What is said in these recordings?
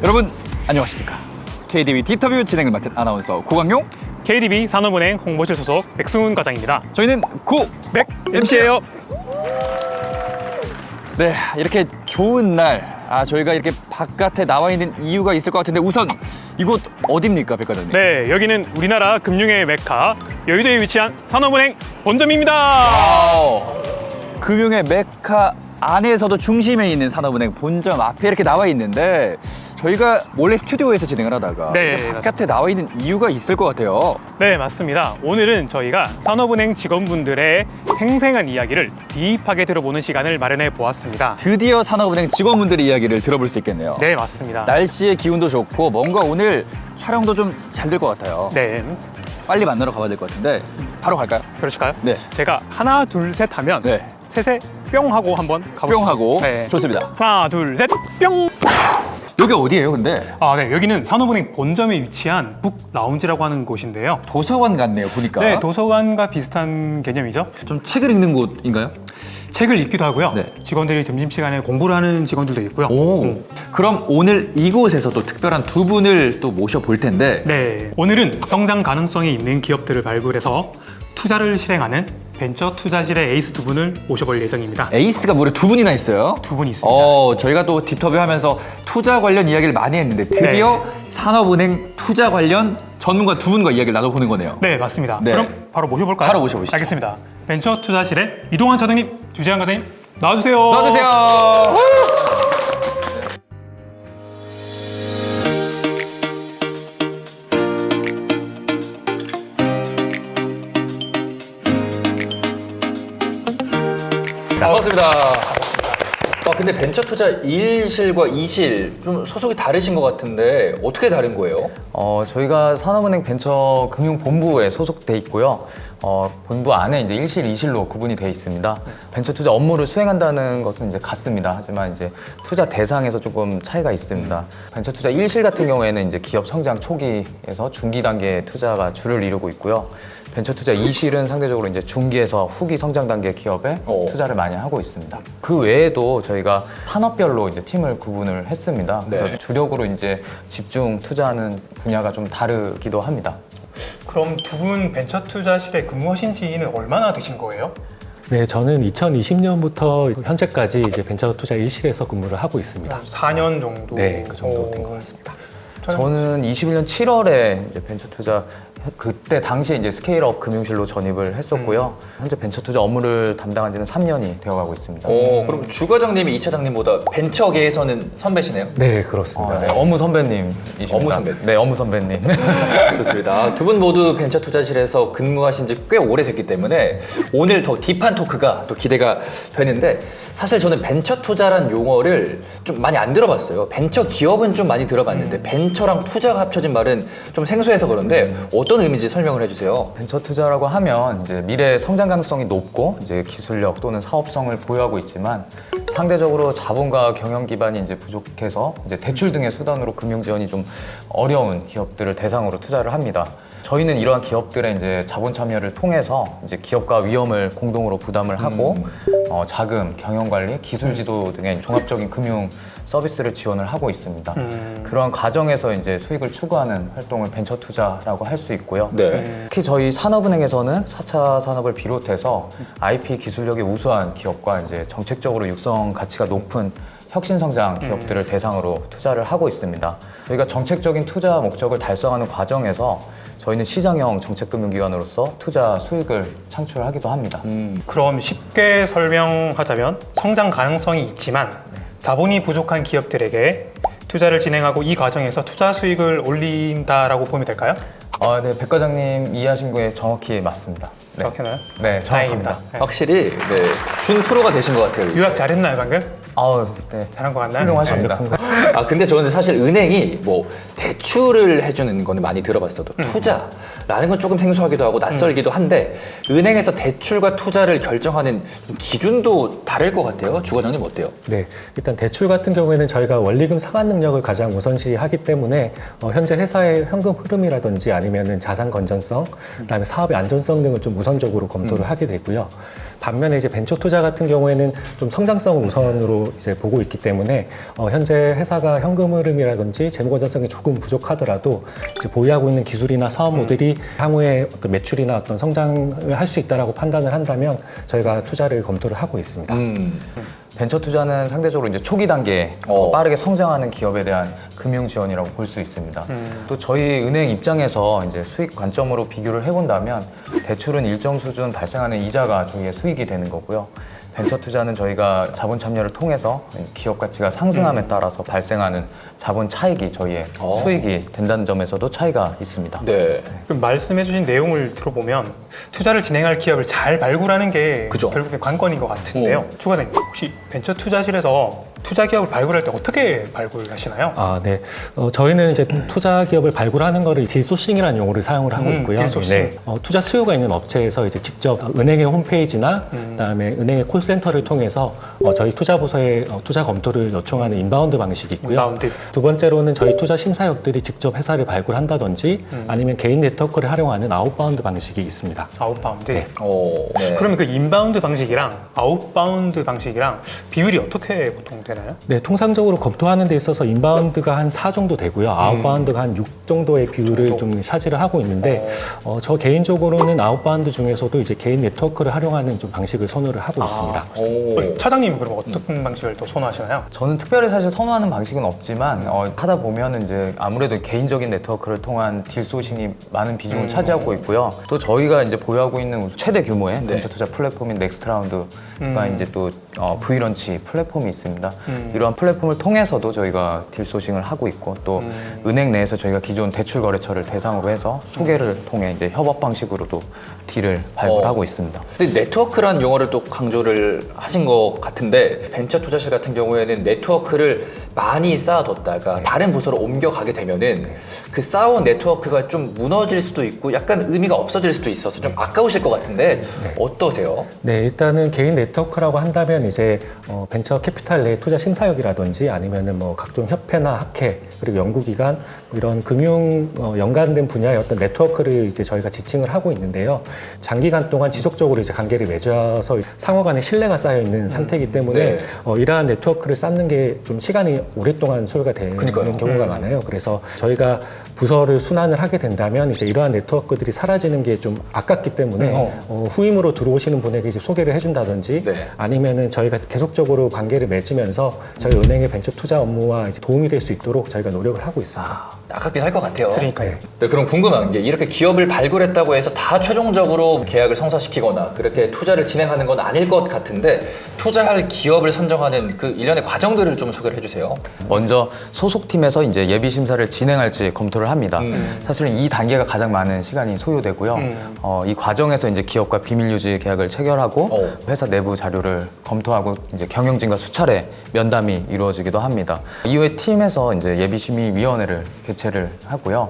여러분 안녕하십니까? KDB 디터뷰 진행을 맡은 아나운서 고광용. KDB 산업은행 홍보실 소속 백승훈 과장입니다. 저희는 고백 MC예요. 네, 이렇게 좋은 날, 저희가 이렇게 바깥에 나와 있는 이유가 있을 것 같은데 우선 이곳 어디입니까, 백과장님? 네, 여기는 우리나라 금융의 메카 여의도에 위치한 산업은행 본점입니다. 금융의 메카 안에서도 중심에 있는 산업은행 본점 앞에 이렇게 나와 있는데 저희가 원래 스튜디오에서 진행을 하다가 네, 바깥에 나와 있는 이유가 있을 것 같아요. 네, 맞습니다. 오늘은 저희가 산업은행 직원분들의 생생한 이야기를 딥하게 들어보는 시간을 마련해 보았습니다. 드디어 산업은행 직원분들의 이야기를 들어볼 수 있겠네요. 네, 맞습니다. 날씨의 기운도 좋고 뭔가 오늘 촬영도 좀 잘 될 것 같아요. 네, 빨리 만나러 가봐야 될 것 같은데 바로 갈까요? 그러실까요? 네. 제가 하나, 둘, 셋 하면 네. 셋에 뿅 하고 한번 가보시죠. 뿅 하고 네. 좋습니다. 하나, 둘, 셋, 뿅! 여기 어디예요, 근데? 네, 여기는 산업은행 본점에 위치한 북 라운지라고 하는 곳인데요. 도서관 같네요, 보니까. 네, 도서관과 비슷한 개념이죠. 좀 책을 읽는 곳인가요? 책을 읽기도 하고요. 네. 직원들이 점심시간에 공부를 하는 직원들도 있고요. 그럼 오늘 이곳에서 또 특별한 두 분을 또 모셔볼 텐데 네, 오늘은 성장 가능성이 있는 기업들을 발굴해서 투자를 실행하는 벤처 투자실의 에이스 두 분을 모셔볼 예정입니다. 에이스가 무려 두 분이나 있어요. 두 분이 있습니다. 저희가 또 딥터뷰 하면서 투자 관련 이야기를 많이 했는데 드디어 산업은행 투자 관련 전문가 두 분과 이야기를 나눠보는 거네요. 네, 맞습니다. 네. 그럼 바로 모셔볼까요? 바로 모셔보시죠. 알겠습니다. 벤처 투자실의 이동환 차장님, 주재환 과장님 나와주세요. 나와주세요. 반갑습니다. 근데 벤처 투자 1실과 2실 좀 소속이 다르신 것 같은데 어떻게 다른 거예요? 저희가 산업은행 벤처 금융본부에 소속돼 있고요. 본부 안에 이제 1실, 2실로 구분이 되어 있습니다. 벤처 투자 업무를 수행한다는 것은 이제 같습니다. 하지만 이제 투자 대상에서 조금 차이가 있습니다. 벤처 투자 1실 같은 경우에는 이제 기업 성장 초기에서 중기 단계 투자가 주를 이루고 있고요. 벤처 투자 2실은 상대적으로 이제 중기에서 후기 성장 단계 기업에 투자를 많이 하고 있습니다. 그 외에도 저희가 산업별로 이제 팀을 구분을 했습니다. 그래서 주력으로 이제 집중 투자하는 분야가 좀 다르기도 합니다. 그럼 두 분 벤처 투자실에 근무하신 지는 얼마나 되신 거예요? 네, 저는 2020년부터 현재까지 이제 벤처 투자 1실에서 근무를 하고 있습니다. 4년 정도? 네, 그 정도 된 것 같습니다. 저는 21년 7월에 이제 벤처 투자 그때 당시에 이제 스케일업 금융실로 전입을 했었고요. 현재 벤처 투자 업무를 담당한 지는 3년이 되어가고 있습니다. 그럼 주 과장님이 이 차장님보다 벤처계에서는 선배시네요? 네, 그렇습니다. 네, 업무 선배님이십니다. 업무 선배님. 네, 업무 선배님. 좋습니다. 두 분 모두 벤처 투자실에서 근무하신 지 꽤 오래됐기 때문에 오늘 더 딥한 토크가 또 기대가 되는데 사실 저는 벤처 투자란 용어를 좀 많이 안 들어봤어요. 벤처 기업은 좀 많이 들어봤는데 벤처랑 투자가 합쳐진 말은 좀 생소해서 그런데 어떤 의미인지 설명을 해주세요. 벤처 투자라고 하면 이제 미래 성장 가능성이 높고 이제 기술력 또는 사업성을 보유하고 있지만 상대적으로 자본과 경영 기반이 이제 부족해서 이제 대출 등의 수단으로 금융 지원이 좀 어려운 기업들을 대상으로 투자를 합니다. 저희는 이러한 기업들의 이제 자본 참여를 통해서 이제 기업과 위험을 공동으로 부담을 하고 자금, 경영 관리, 기술 지도 등의 종합적인 금융 서비스를 지원을 하고 있습니다. 그러한 과정에서 이제 수익을 추구하는 활동을 벤처 투자라고 할 수 있고요. 특히 저희 산업은행에서는 4차 산업을 비롯해서 IP 기술력이 우수한 기업과 이제 정책적으로 육성 가치가 높은 혁신 성장 기업들을 대상으로 투자를 하고 있습니다. 저희가 정책적인 투자 목적을 달성하는 과정에서 저희는 시장형 정책금융기관으로서 투자 수익을 창출하기도 합니다. 그럼 쉽게 설명하자면 성장 가능성이 있지만 자본이 부족한 기업들에게 투자를 진행하고 이 과정에서 투자 수익을 올린다라고 보면 될까요? 네, 백 과장님 이해하신 거에 정확히 맞습니다. 네. 그렇게나요? 네, 다행입니다. 정확합니다. 네. 확실히 준 프로가 되신 것 같아요. 이제. 유학 잘했나요 방금? 네. 잘한 것 같나요? 훌륭하십니다. 근데 저는 사실 은행이 뭐 대출을 해주는 거는 많이 들어봤어도 투자라는 건 조금 생소하기도 하고 낯설기도 한데 은행에서 대출과 투자를 결정하는 기준도 다를 것 같아요. 주 과장님 어때요? 네, 일단 대출 같은 경우에는 저희가 원리금 상환 능력을 가장 우선시하기 때문에 현재 회사의 현금 흐름이라든지 아니면은 자산 건전성, 그다음에 사업의 안전성 등을 좀 우선적으로 검토를 하게 되고요. 반면에 이제 벤처 투자 같은 경우에는 좀 성장성을 우선으로 이제 보고 있기 때문에 현재 회사가 현금 흐름이라든지 재무 건전성이 조금 부족하더라도 이제 보유하고 있는 기술이나 사업 모델이 향후에 어떤 매출이나 어떤 성장을 할 수 있다라고 판단을 한다면 저희가 투자를 검토를 하고 있습니다. 벤처 투자는 상대적으로 이제 초기 단계에 빠르게 성장하는 기업에 대한 금융 지원이라고 볼 수 있습니다. 또 저희 은행 입장에서 이제 수익 관점으로 비교를 해본다면 대출은 일정 수준 발생하는 이자가 저희의 수익이 되는 거고요. 벤처 투자는 저희가 자본 참여를 통해서 기업 가치가 상승함에 따라서 발생하는 자본 차익이 저희의 수익이 된다는 점에서도 차이가 있습니다. 네. 그럼 말씀해주신 내용을 들어보면 투자를 진행할 기업을 잘 발굴하는 게 그죠. 결국엔 관건인 것 같은데요. 추가님 혹시 벤처 투자실에서 투자 기업을 발굴할 때 어떻게 발굴하시나요? 아, 네. 저희는 이제 투자 기업을 발굴하는 거를 딜소싱이라는 용어를 사용을 하고 있고요. 딜소싱. 투자 수요가 있는 업체에서 이제 직접 은행의 홈페이지나 그다음에 은행의 콜센터를 통해서 저희 투자 부서에 투자 검토를 요청하는 인바운드 방식이 있고요. 인바운드. 두 번째로는 저희 투자 심사역들이 직접 회사를 발굴한다든지 아니면 개인 네트워크를 활용하는 아웃바운드 방식이 있습니다. 아웃바운드. 네. 네. 그러면 그 인바운드 방식이랑 아웃바운드 방식이랑 비율이 어떻게 보통 되나요? 네, 통상적으로 검토하는 데 있어서 인바운드가 한 4 정도 되고요. 아웃바운드가 한 6 정도의 비율을 좀 차지를 하고 있는데 저 개인적으로는 아웃바운드 중에서도 이제 개인 네트워크를 활용하는 좀 방식을 선호를 하고 있습니다. 차장님은 그럼 어떤 방식을 또 선호하시나요? 저는 특별히 사실 선호하는 방식은 없지만 하다 보면 이제 아무래도 개인적인 네트워크를 통한 딜 소싱이 많은 비중을 차지하고 있고요. 또 저희가 이제 보유하고 있는 최대 규모의 벤처 투자 플랫폼인 넥스트라운드가 이제 또 V런치 플랫폼이 있습니다. 이러한 플랫폼을 통해서도 저희가 딜 소싱을 하고 있고 또 은행 내에서 저희가 기존 대출 거래처를 대상으로 해서 소개를 통해 이제 협업 방식으로도 딜을 발굴하고 있습니다. 근데 네트워크란 용어를 또 강조를 하신 것 같은데 벤처 투자실 같은 경우에는 네트워크를 많이 쌓아뒀다가 다른 부서로 옮겨가게 되면은 그 쌓아온 네트워크가 좀 무너질 수도 있고 약간 의미가 없어질 수도 있어서 좀 아까우실 것 같은데 어떠세요? 네, 일단은 개인 네트워크라고 한다면 이제 벤처 캐피탈 내 투자 심사역이라든지 아니면은 뭐 각종 협회나 학회 그리고 연구기관 이런 금융 연관된 분야의 어떤 네트워크를 이제 저희가 지칭을 하고 있는데요. 장기간 동안 지속적으로 이제 관계를 맺어서 상호 간의 신뢰가 쌓여 있는 상태이기 때문에 이러한 네트워크를 쌓는 게 좀 시간이 오랫동안 소요가 되는 경우가 많아요. 그래서 저희가 부서를 순환을 하게 된다면 이제 이러한 네트워크들이 사라지는 게 좀 아깝기 때문에 후임으로 들어오시는 분에게 이제 소개를 해준다든지 아니면은 저희가 계속적으로 관계를 맺으면서 저희 은행의 벤처 투자 업무와 이제 도움이 될 수 있도록 저희가 노력을 하고 있습니다. 아깝긴 할 것 같아요. 그러니까요. 네, 그럼 궁금한 게 이렇게 기업을 발굴했다고 해서 다 최종적으로 계약을 성사시키거나 그렇게 투자를 진행하는 건 아닐 것 같은데 투자할 기업을 선정하는 그 일련의 과정들을 좀 소개를 해주세요. 먼저 소속팀에서 이제 예비 심사를 진행할지 검토를 합니다. 사실은 이 단계가 가장 많은 시간이 소요되고요. 이 과정에서 이제 기업과 비밀 유지 계약을 체결하고 회사 내부 자료를 검토하고 이제 경영진과 수차례 면담이 이루어지기도 합니다. 이후에 팀에서 이제 예비심의위원회를 개최를 하고요.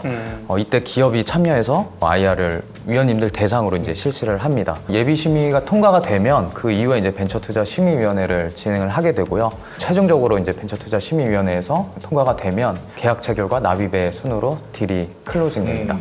이때 기업이 참여해서 IR을 위원님들 대상으로 이제 실시를 합니다. 예비심의가 통과가 되면 그 이후에 이제 벤처투자 심의위원회를 진행을 하게 되고요. 최종적으로 이제 벤처투자 심의위원회에서 통과가 되면 계약 체결과 납입의 순으로 딜이 클로징됩니다.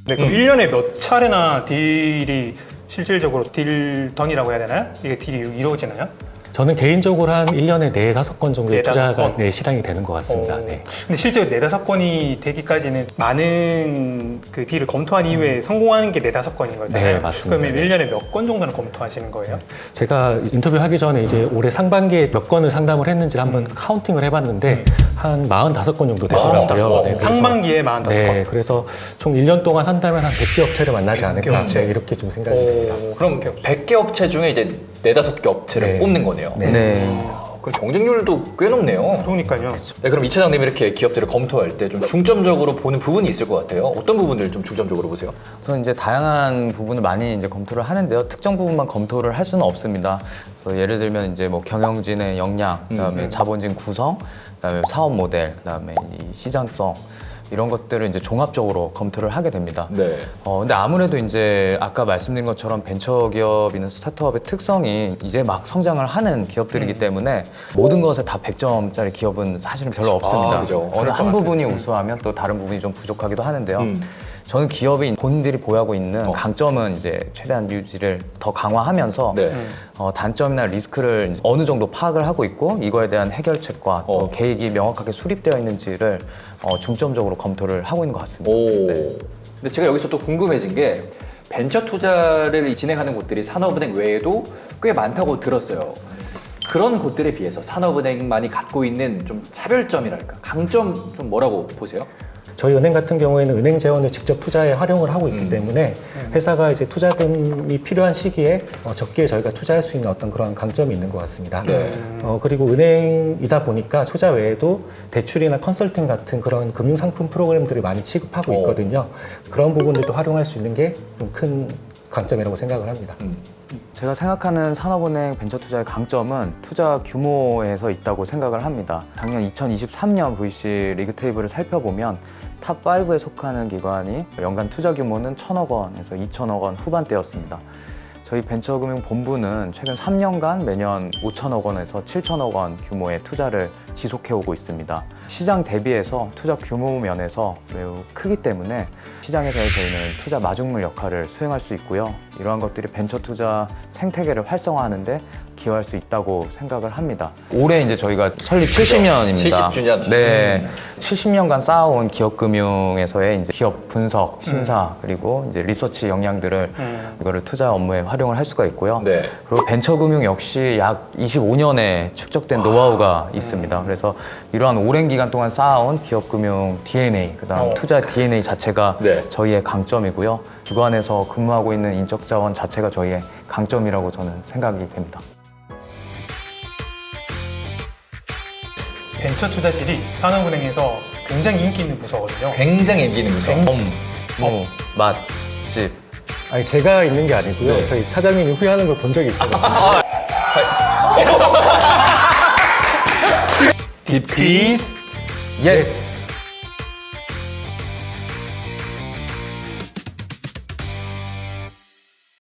네, 그럼 1년에 몇 차례나 딜이 실질적으로 딜던이라고 해야 되나요? 이게 딜이 이루어지나요? 저는 개인적으로 한 1년에 4-5건 정도의 4-5 투자가 건? 실행이 되는 것 같습니다. 네. 근데 실제로 4-5건이 되기까지는 많은 그 딜을 검토한 이후에 성공하는 게 4-5건인 거잖아요. 네, 맞습니다. 그러면 1년에 몇 건 정도는 검토하시는 거예요? 제가 인터뷰하기 전에 이제 올해 상반기에 몇 건을 상담을 했는지를 한번 카운팅을 해봤는데 한 45건 정도 되더라고요. 45. 네, 그래서- 상반기에 45건. 네, 그래서 총 1년 동안 한다면 한 100개 업체를 만나지 100개 않을까 업체. 네, 이렇게 좀 생각이 듭니다. 그럼 100개 업체 중에 이제 4-5개 업체를 네. 뽑는 거네요. 네. 그럼 경쟁률도 꽤 높네요. 그러니까요. 네, 그럼 이 차장님이 이렇게 기업들을 검토할 때 좀 중점적으로 보는 부분이 있을 것 같아요. 어떤 부분을 좀 중점적으로 보세요? 우선 이제 다양한 부분을 많이 이제 검토를 하는데요. 특정 부분만 검토를 할 수는 없습니다. 그래서 예를 들면 이제 뭐 경영진의 역량, 그다음에 자본진 구성, 그다음에 사업 모델, 그다음에 이 시장성 이런 것들을 이제 종합적으로 검토를 하게 됩니다. 네. 근데 아무래도 이제 아까 말씀드린 것처럼 벤처 기업이나 스타트업의 특성이 이제 막 성장을 하는 기업들이기 때문에 모든 것에 다 100점짜리 기업은 사실은 별로 없습니다. 그죠. 어느 한 부분이 우수하면 또 다른 부분이 좀 부족하기도 하는데요. 저는 기업이 본인들이 보유하고 있는 강점은 이제 최대한 유지를 더 강화하면서 네. 단점이나 리스크를 이제 어느 정도 파악을 하고 있고 이거에 대한 해결책과 또 계획이 명확하게 수립되어 있는지를 중점적으로 검토를 하고 있는 것 같습니다. 오. 네. 근데 제가 여기서 또 궁금해진 게 벤처 투자를 진행하는 곳들이 산업은행 외에도 꽤 많다고 들었어요. 그런 곳들에 비해서 산업은행만이 갖고 있는 좀 차별점이랄까, 강점 좀 뭐라고 보세요? 저희 은행 같은 경우에는 은행 재원을 직접 투자에 활용을 하고 있기 때문에 회사가 이제 투자금이 필요한 시기에 적게 저희가 투자할 수 있는 어떤 그런 강점이 있는 것 같습니다. 네. 그리고 은행이다 보니까 투자 외에도 대출이나 컨설팅 같은 그런 금융상품 프로그램들을 많이 취급하고 있거든요. 그런 부분들도 활용할 수 있는 게 좀 큰 강점이라고 생각을 합니다. 제가 생각하는 산업은행 벤처 투자의 강점은 투자 규모에서 있다고 생각을 합니다. 작년 2023년 VC 리그 테이블을 살펴보면 탑5에 속하는 기관이 연간 투자 규모는 1,000억 원에서 2,000억 원 후반대였습니다. 저희 벤처금융본부는 최근 3년간 매년 5천억 원에서 7천억 원 규모의 투자를 지속해오고 있습니다. 시장 대비해서 투자 규모 면에서 매우 크기 때문에 시장에서의 저희는 투자 마중물 역할을 수행할 수 있고요. 이러한 것들이 벤처 투자 생태계를 활성화하는데 기여할 수 있다고 생각을 합니다. 올해 이제 저희가 설립 70년입니다. 70주년. 네. 70년간 쌓아온 기업금융에서의 이제 기업 분석, 심사, 그리고 이제 리서치 역량들을 이거를 투자 업무에 활용을 할 수가 있고요. 네. 그리고 벤처금융 역시 약 25년의 축적된 노하우가 있습니다. 그래서 이러한 오랜 기간 동안 쌓아온 기업금융 DNA, 그다음 투자 DNA 자체가 네. 저희의 강점이고요. 기관에서 근무하고 있는 인적 자원 자체가 저희의 강점이라고 저는 생각이 됩니다. 벤처 투자실이 산업은행에서 굉장히 인기 있는 부서거든요. 굉장히 인기 있는 부서. 맛집. 아니 제가 있는 게 아니고요. 네. 저희 차장님이 후회하는 걸 본 적이 있어요. 딥 퀴즈. 예스.